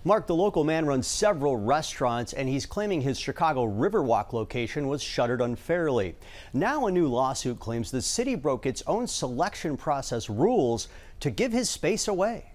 Mark, the local man runs several restaurants and he's claiming his Chicago Riverwalk location was shuttered unfairly. Now a new lawsuit claims the city broke its own selection process rules to give his space away.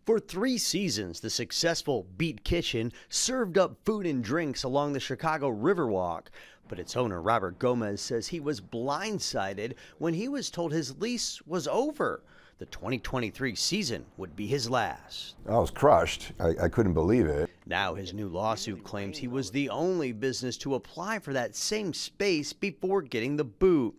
For 3 seasons, the successful Beat Kitchen served up food and drinks along the Chicago Riverwalk. But its owner, Robert Gomez, says he was blindsided when he was told his lease was over. The 2023 season would be his last. I was crushed. I couldn't believe it. Now his new lawsuit claims he was the only business to apply for that same space before getting the boot.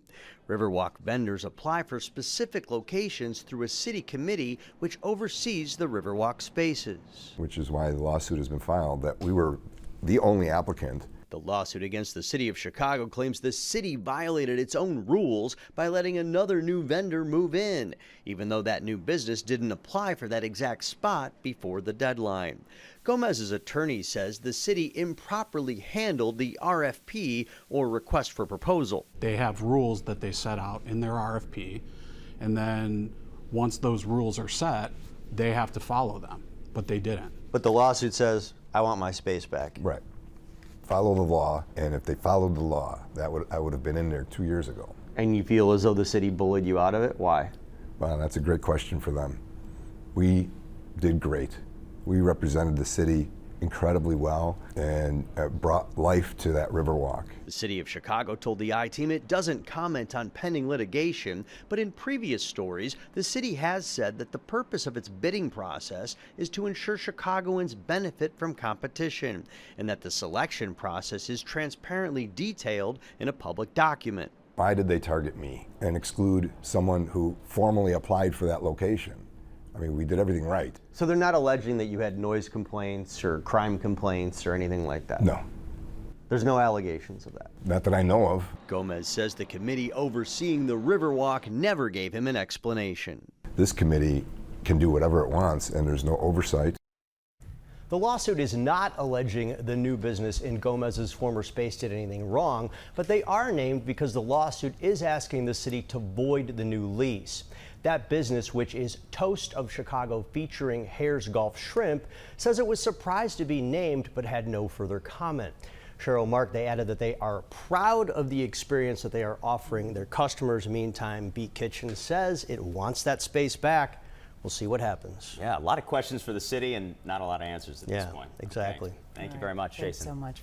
Riverwalk vendors apply for specific locations through a city committee which oversees the Riverwalk spaces. Which is why the lawsuit has been filed, that we were the only applicant. The lawsuit against the city of Chicago claims the city violated its own rules by letting another new vendor move in, even though that new business didn't apply for that exact spot before the deadline. Gomez's attorney says the city improperly handled the RFP, or request for proposal. They have rules that they set out in their RFP, and then once those rules are set, they have to follow them, but they didn't. But the lawsuit says, I want my space back. Right. Follow the law, and if they followed the law, I would have been in there 2 years ago. And you feel as though the city bullied you out of it? Why? Well, that's a great question for them. We did great. We represented the city incredibly well and brought life to that Riverwalk. The city of Chicago told the I-Team it doesn't comment on pending litigation, but in previous stories, the city has said that the purpose of its bidding process is to ensure Chicagoans benefit from competition, and that the selection process is transparently detailed in a public document. Why did they target me and exclude someone who formally applied for that location? I mean, we did everything right. So they're not alleging that you had noise complaints or crime complaints or anything like that? No. There's no allegations of that? Not that I know of. Gomez says the committee overseeing the Riverwalk never gave him an explanation. This committee can do whatever it wants, and there's no oversight. The lawsuit is not alleging the new business in Gomez's former space did anything wrong, but they are named because the lawsuit is asking the city to void the new lease. That business, which is Toast of Chicago featuring Hare's Golf Shrimp, says it was surprised to be named but had no further comment. Cheryl, Mark, they added that they are proud of the experience that they are offering their customers. Meantime, Beat Kitchen says it wants that space back. We'll see what happens. Yeah, a lot of questions for the city and not a lot of answers at this point. Exactly. Okay. Thank you very much, Jason. Thanks so much.